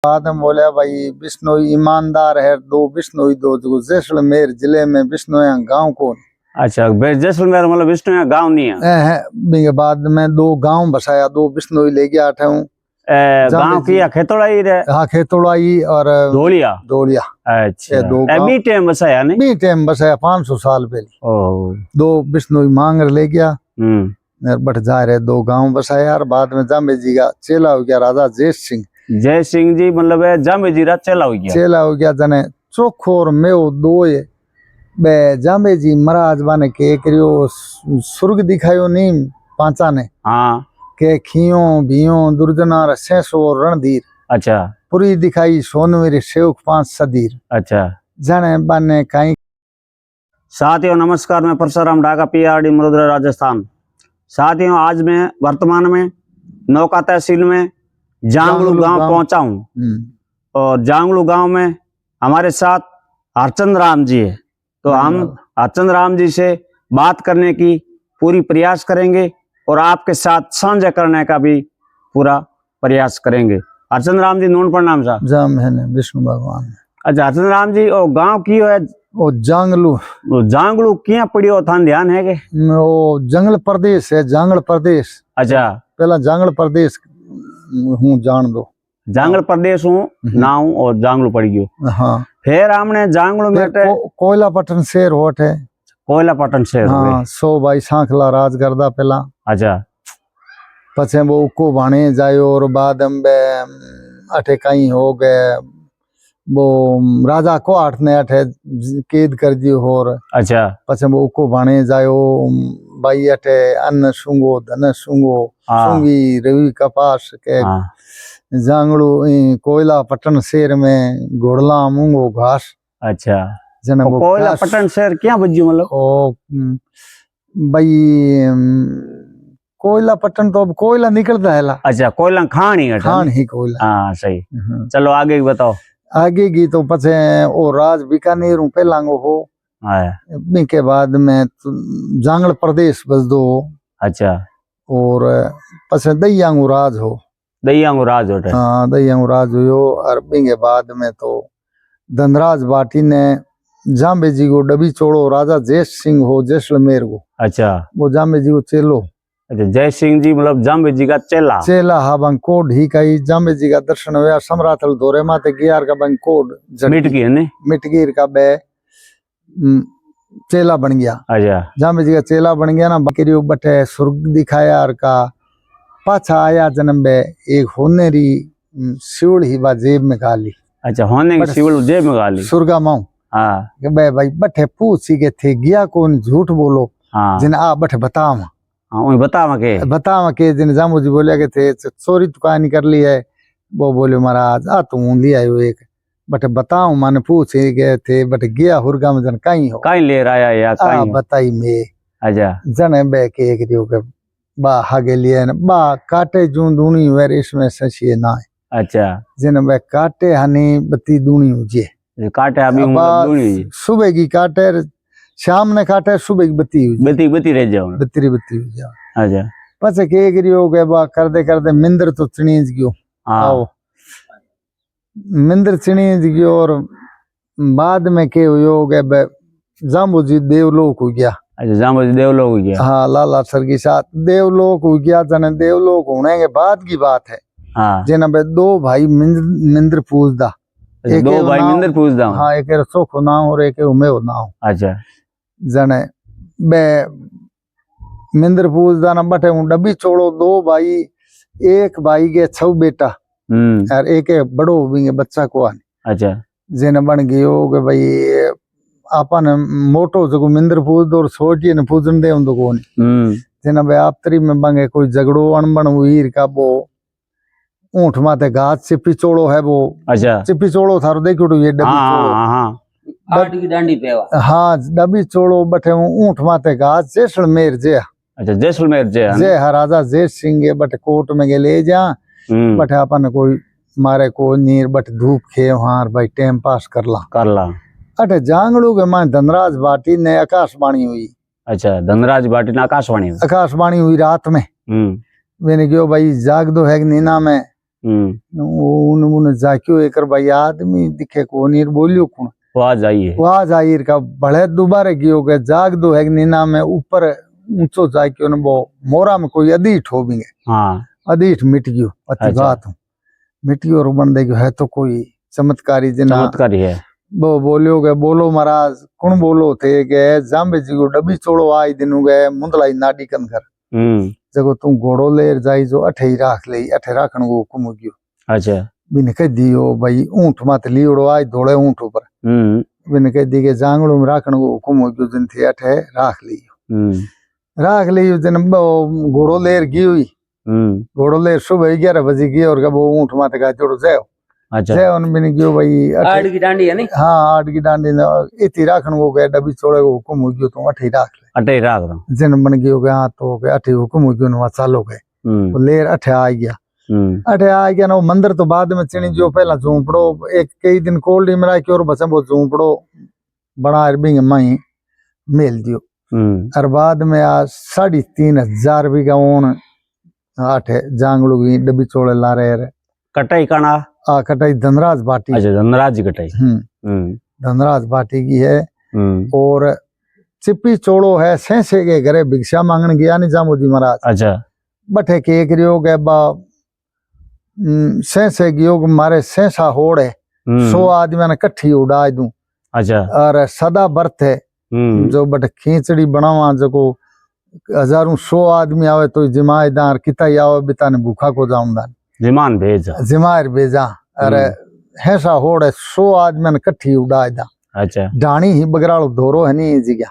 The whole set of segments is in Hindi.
बाद में बोले भाई बिश्नोई ईमानदार है, दो बिश्नोई दो जैसलमेर जिले में बिश्नोई गांव को। अच्छा, जैसलमेर मतलब बिश्नोई गांव नहीं है। बाद में दो गांव बसाया, दो बिश्नोई ले गया था गांव की खेतोड़ाई रे। हाँ, खेतोड़ाई और धोलिया। अच्छा, दो बी टाइम बसाया नहीं, बी टाइम बसाया 500 साल पहले। दो बिश्नोई मांगर ले गया, बट जा रहे दो गांव बसाया। और बाद में जाम्बे जी का चेला हो गया राजा जय सिंह। जय सिंह जी मतलब है जाम्बे जी रा चेला हो गया जने चोखो और मेव दो बे जाम्बे जी महाराज बाने के करियो सुर्ग दिखायो नहीं पांचा ने। हाँ, के खियो भियो दुर्जना रसेसो रणधीर। अच्छा, पूरी दिखाई सोनवीर सेवक 5 सदीर। अच्छा, जाने बाने कहीं। साथियों नमस्कार, मैं परशुराम ढाका, पीआरडी मरोदरा राजस्थान। साथियों आज मैं वर्तमान में नौका तहसील में जांगलू गांव पहुंचा हूं और जांगलू गांव में हमारे साथ हरचंद राम जी है। तो हम हरचंद राम जी से बात करने की पूरी प्रयास करेंगे और आपके साथ साझा करने का भी पूरा प्रयास करेंगे। हरचंद राम जी नून प्रणाम साहब। जम है विष्णु भगवान। अच्छा हरचंद राम जी, ओ गांव की है ओ जांगलू। जांगलू क्या पड़ियो था, ध्यान है के? वो जंगल प्रदेश है, जांगल प्रदेश। अच्छा, पहला जांगल प्रदेश हूँ, जान दो। जांगल प्रदेश हूँ नाऊ और जांगलू पड़ गयो। हाँ, फिर हमने जांगलू में कोयला पटन शेर होट है। कोयला पटन शेर। हाँ, 100 भाई सांखला राज करदा पहला। अच्छा, पछे वो उको भाने जायो और बाद में अठे कहीं हो गए वो राजा को आठ ने अठे कैद कर दियो। और अच्छा, पछे वो उको भाने जायो भाई अठे अन्न सुंगो धन सुंगो सुंगी रवि कपास के। जांगलू कोयला पटन शेर में घोड़ला मूंगो घास। अच्छा, कोयला पटन शेर क्या बज्जू मतलब? ओ भाई कोयला पटन तो अब कोयला निकलता है ला। अच्छा, कोयला खान ही कोयला। हाँ सही। चलो आगे की बताओ। आगे की तो पछे ओ राज बीकानेर पहलांगो हो। के बाद में जांगल प्रदेश बस दो। अच्छा, और पछे दहियांगू राज हो। दहियांगू राज हो। हाँ, दहियांगू राज हो। और के बाद में तो धनराज बाटी ने जाम्बे जी को डबी चोड़ो राजा जय सिंह हो जैसलमेर को। अच्छा, वो जाम्बे जी को चेलो। अच्छा, जय सिंह जी मतलब जाम्बे जी का चेला। हाँ, बंकोड ही कही जाम्बे जी का दर्शन हुआ। सम्राथल धोरे माते गियार का बंकोड मिटगीर का बे चेला बन गया। अच्छा, जाम्बे जी का चेला बन गया ना। बकरियों बटे स्वर्ग दिखाया और का पाछा आया जन्म बे एक होनेरी शिवल ही बा जेब में गाली। अच्छा, होने की शिवल जेब में गाली सुरगा माऊ। हाँ, के बे भाई बटे पूछी के थे गया कौन झूठ बोलो। हाँ, जिन आ बटे बतावा। हाँ, बतावा के जिन जामू जी बोलिया के थे चोरी तो कहानी कर ली है। वो बोले महाराज आ तू लिया एक बटे बताऊ माने पूछे गए थे बटे गया हुरगा में जन कहीं हो कहीं ले रहा या कहीं बताई में। अच्छा, जन बे के एक दियो के बा हागे लिए न बा काटे जूं दूनी हुए इसमें सचिए ना है। अच्छा, जिन बे काटे हनी बत्ती दूनी हुजे। काटे अभी दूनी सुबह की काटे शाम ने काटे सुबह की बत्ती रह जाओ बत्ती हो जाओ। अच्छा, पछे के करियो के बा कर दे मिंदर तो चिणीज गयो। आओ मिंदर चिणीज गयो और बाद में के हो गए जाम्बू जी देवलोक हो गया। अच्छा, जाम्बू जी देवलोक हो गया। हाँ, लाला सर के साथ देवलोक हो गया। जने देवलोक होने के बाद की बात है। हाँ, जिन बे दो भाई मिंदर पूजदा। एक दो भाई मिंदर पूजदा। हाँ, एक सोखो नाम और एक उमेव नाम। अच्छा, जने बे मिंदर पूजदा न बटे डब्बी छोड़ो दो भाई, एक भाई के 6 बेटा और एक बड़ो भी बच्चा को आने। अच्छा, जिन बन गयो के भाई आपन मोटो जको मिंदर पूज दो और छोटी ने पूजन दे उनको कोनी। जिन बे आपतरी में बंगे कोई झगड़ो अनबन हुई का वो ऊंट माते घास चिप्पी चोड़ो है वो। अच्छा, चिप्पी चोड़ो थारो देखो ये डब्बी चोड़ो। आठ की डांडी पेवा। हाँ, डब्बी चोड़ो बटे ऊंट माते घास जैसलमेर जे। अच्छा, जैसलमेर जे राजा जय सिंह बटे कोर्ट में के ले जा बटे अपन कोई मारे को नीर बटे धूप खे वहां भाई टाइम पास कर ला। अटे जांगलू के मां धनराज बाटी ने आकाशवाणी हुई। अच्छा, धनराज बाटी ने आकाशवाणी हुई रात में। मैंने क्यों भाई जाग दो है नीना में उन्होंने जाक्यो एक भाई आदमी दिखे को नीर बोलियो कौन आवाज आई का भले दोबारा गियो गए जाग दो है नीना में ऊपर ऊंचो जाक्यो ने वो मोरा में कोई अधीठ हो भी अधीठ मिट गयो अति बात मिट गयो और बन दे है तो कोई चमत्कारी चमत्कारी है वो बोलियो गए बोलो महाराज कौन बोलो थे गए जाम्बे जी को डबी चोड़ो आई दिनू गए मुंदलाई नाडी कन कर जगो तू घोड़ो लेर जाई जो अठे ही राख ले अठे राखण को हुकुम हो गयो अच्छा बिन कह दियो भाई ऊंट मत लियोड़ो आज धोले ऊंट ऊपर बिन कह दी के जांगड़ो में राखण को हुकुम हो गयो जिन थे अठे राख लियो जिन घोड़ो लेर गई हुई घोड़ो लेर सुबह 11 बजे गई और वो ऊंट मत का जोड़ो जाओ अच्छा जय उन बिन गयो भाई आड़ की डांडी है नहीं हाँ आड़ की डांडी ने इति राखण को गए डबी चोड़े को हुकुम हो गयो तो अठे ही राख दो जिन बन गयो गया तो के अठे हुकुम हो गयो वहां चालो गए वो लेर अठे आ गया ना वो मंदिर तो बाद में चिनी जो पहला झूंपड़ो एक कई दिन कोल्डी में राखी और बचा वो झूंपड़ो बना बिंग माई मेल दियो और बाद में आ 3,500 बीघा ओन आठे जांगलू की डबी चोड़े ला रहे कटाई काना कटाई धनराज बाटी अच्छा धनराज की कटाई धनराज बाटी की है और चिप्पी चोड़ो है सेंसे के घरे भिक्षा मांगने गया नहीं जामोदी महाराज अच्छा बठे के योग है बा सेंसे योग मारे सेंसा होड़ है 100 आदमी ने कट्ठी उड़ा दूं अच्छा और सदा बर्थ है जो बट खींचड़ी बनावा जो हजारों 100 आदमी आवे तो जिमादार किता आवे बिता ने भूखा को जाऊंदा जिमार भेजा अरे हैसा होड़ है 100 आदमी ने कट्ठी उड़ा दा अच्छा डाणी ही बगराड़ो धोरो है नहीं जिगा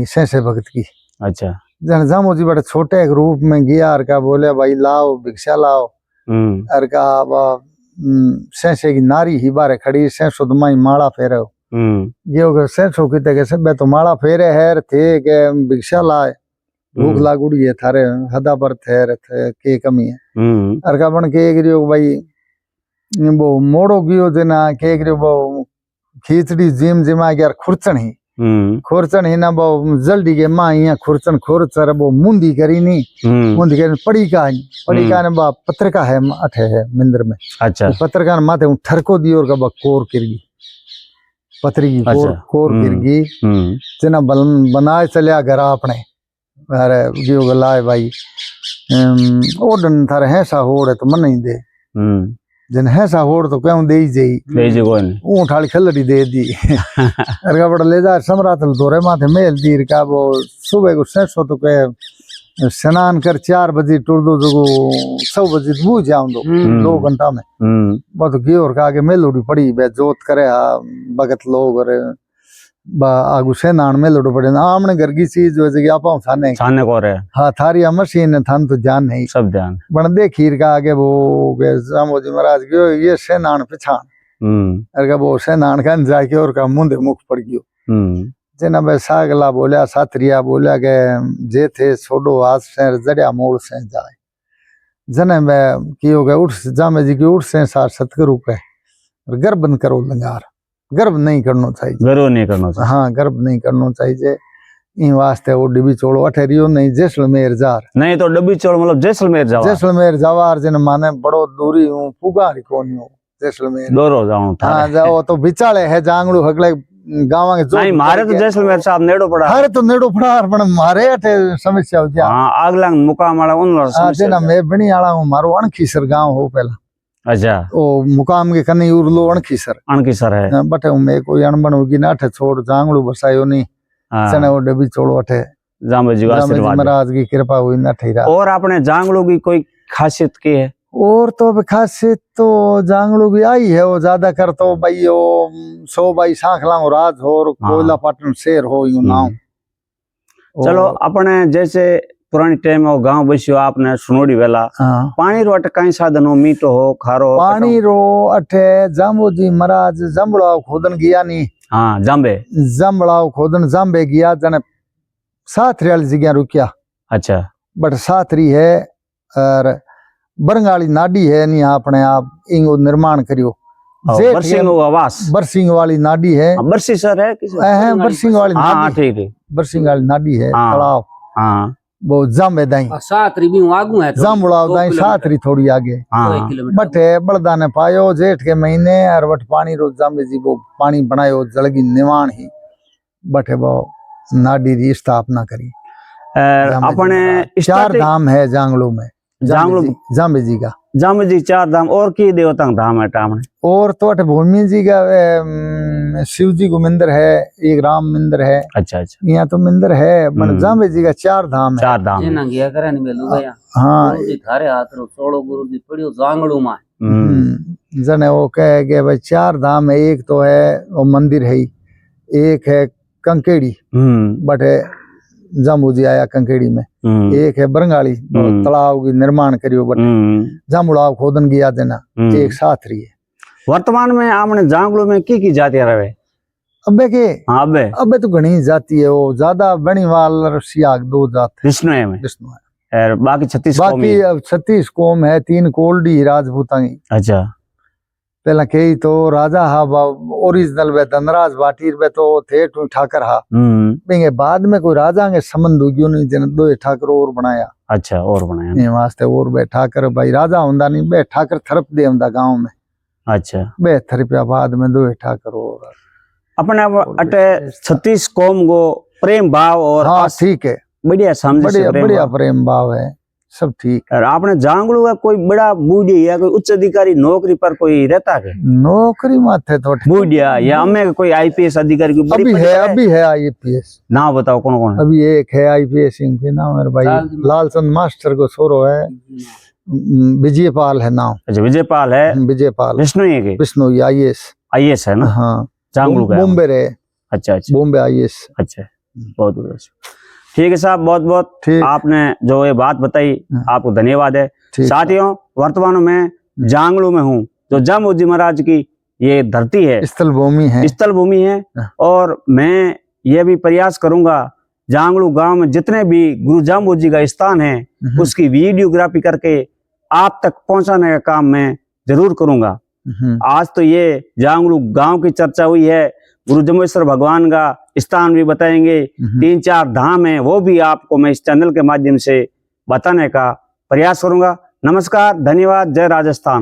सेंसे भगत की अच्छा जन जामो जी बड़े छोटे एक रूप में गया और का बोले भाई लाओ भिक्षा लाओ और का सेंसे की नारी ही बारे खड़ी सेंसो दमाई माला फेरे ये सेंसो की तक सब तो माला फेरे है थे के भिक्षा लाए भूख लागुड़ी है थारे हदा पर थे के कमी है और का बन के गिरियो भाई वो मोड़ो गियो जना के गिरियो वो खीचड़ी जिम जिमा गया खुरचन ही ना वो जल्दी के माँ यहाँ खुरचन खुरचर वो मुंदी करी नहीं मुंदी करी पड़ी का ने बा पत्रिका है अठे है मंदिर में अच्छा पत्रिका माथे ठरको दियो और का कोर किरगी पत्री की कोर किरगी जना बनाए चलिया घर अपने अरे गियो गलाए भाई ओडन थारे हैसा होड़ है तो मन नहीं दे जन हैसा होड़ तो क्यों दे ही ऊँट हाली खलड़ी दे दी अरे का बड़ा ले जा सम्राट दोरे माथे मेल दी का वो सुबह को सेंसो तो कहे स्नान कर 4 बजे टुर दो जो 100 बजे बू जाऊं दो 2 घंटा में वो तो गियोर का आगे मेलोड़ी पड़ी बे जोत करे भगत लोग और आगू से नान मेलोड़ी पड़े आमने घर की चीज वैसे कि आप छाने को रहे हाँ थारी मशीन थान तो जान नहीं सब जान बन दे खीर का आगे वो जामोजी महाराज गयो ये से नान पिछान अरे वो से नान का जाके और का मुंदे मुख पड़ गयो जना बे सागला बोलिया सातरिया बोलिया के जे थे छोड़ो हाथ से जड़िया मोड़ से जाए जने में की हो गए उठ जामे जी की उठ से सार सतगुरु के गर्भ बंद करो लंगार गर्भ नहीं करना चाहिए हाँ गर्भ नहीं करना चाहिए इन वास्ते वो डबी चोड़ो अठेरियो नहीं जैसलमेर जार नहीं तो डबी चोड़ मतलब जैसलमेर जावार जिन माने बड़ो दूरी हूँ पुगारी कोनी हो जैसलमेर दोरो जाऊं हाँ जाओ तो बिचाले है जांगड़ू हगले गाँव के जो नहीं मारे तो जैसलमेर साहब नेड़ो पड़ा अरे तो नेड़ो पड़ा पण मारे अठे समस्या हो जा हां आगला मुकाम वाला उन समस्या ना मैं बणी आला हूं मारो अणखीसर गांव हो पहला अच्छा ओ मुकाम के कने उरलो अणखीसर है बटे मैं कोई अणबण होगी ना अठे छोड़ जांगड़ू बसायो नहीं सने वो डबी छोड़ो अठे जामजी महाराज की कृपा हुई ना ठहरा और आपने जांगड़ू की कोई खासियत की है और तो खासियत तो जांगड़ू की आई है वो ज्यादा कर तो भाई वो 100 बाई सांखला राज हो कोयला पाटन शेर हो यूं नाम चलो अपने जैसे पुरानी टाइम हो गांव बसियो आपने सुनोड़ी वेला पानी रो अटे कई साधन हो मीठो हो खारो पानी रो अटे जामोजी महाराज जंबड़ाव खोदन गया नी हाँ जंबड़ाव खोदन जाम्बे गया जने साथरी वाली जगह रुकिया अच्छा बट साथरी है और बरंगाली नाडी है नहीं अपने आप इंगो निर्माण करियो बरसिंग वाली नाडी है बरसी सर है बरसिंग वाली नाडी है तालाब वो जामे दाई सातरी भी आगू है जामुड़ा दाई सातरी थोड़ी आगे हाँ बटे बड़दा ने पायो जेठ के महीने और बट पानी रोज जामे जी वो पानी बनायो जलगी निवाण ही बटे वो नाडी री स्थापना करी। अपने चार धाम है जांगलू में, जांगलू जामे जी का जामे जी चार धाम और की देवता का धाम है टामने और तो अठ भूमि जी का शिव जी को मंदिर है, एक राम मंदिर है। अच्छा अच्छा यहाँ तो मंदिर है मन जामे जी का चार धाम है। चार धाम ये ना गया करे नहीं मिलू गया हाँ गुरु जी थारे हाथ रो सोलो गुरु जी पड़ियो जांगड़ू में जने वो कहे कि भाई चार धाम है, एक तो है वो मंदिर है ही, एक है कंकेड़ी बटे जामू जी आया कंकेड़ी में, एक है बरंगाली तालाब की निर्माण करियो बटे जामुड़ाव खोदन की याद ना एक साथ रही है। वर्तमान में आपने जांगलू में की जातियां रहे अबे के हाँ अबे तो घनी जाती है, वो ज्यादा बणीवाल और सियाग दो जात विष्णु है में विष्णु है और बाकी 36 बाकी अब 36 कौम है, 3 कोल्डी राजपूता की। अच्छा पहला कई तो राजा हा ओरिजिनल वे धनराज भाटीर वे तो थे टू ठाकर हा बेंगे बाद में कोई राजा के संबंध हो नहीं जन दो ठाकर और बनाया। अच्छा और बनाया ये वास्ते और बे ठाकर भाई राजा हुंदा नहीं बे ठाकर थरप दे हुंदा गांव में। अच्छा बे थरपिया बाद में दो ठाकर और अपने अटे 36 कौम को प्रेम भाव और हाँ ठीक है बढ़िया समझ बढ़िया बढ़िया प्रेम भाव है सब ठीक। और आपने जांगलू का कोई बड़ा बूढ़ी या कोई उच्च अधिकारी नौकरी पर कोई रहता है नौकरी माथे तो बूढ़िया या हमें कोई आईपीएस अधिकारी की बड़ी अभी है आईपीएस ना बताओ कौन कौन अभी एक है आईपीएस इनके नाम है भाई लालचंद मास्टर को छोरो है विजयपाल है नाम। अच्छा विजयपाल है विजयपाल विष्णु ही है विष्णु आईएएस है ना हाँ जांगलू का बॉम्बे रहे। अच्छा अच्छा बॉम्बे आईएएस अच्छा बहुत बहुत ठीक है साहब बहुत बहुत आपने जो ये बात बताई आपको धन्यवाद है। साथियों वर्तमान में जांगलू में हूँ जो जामू जी महाराज की ये धरती है स्थल भूमि है और मैं ये भी प्रयास करूंगा जांगलू गांव में जितने भी गुरु जामू जी का स्थान है उसकी वीडियोग्राफी करके आप तक पहुंचाने का काम मैं जरूर करूंगा। आज तो ये जांगलू गांव की चर्चा हुई है, गुरु जम्बेश्वर भगवान का स्थान भी बताएंगे, 3-4 धाम है वो भी आपको मैं इस चैनल के माध्यम से बताने का प्रयास करूंगा। नमस्कार, धन्यवाद, जय राजस्थान।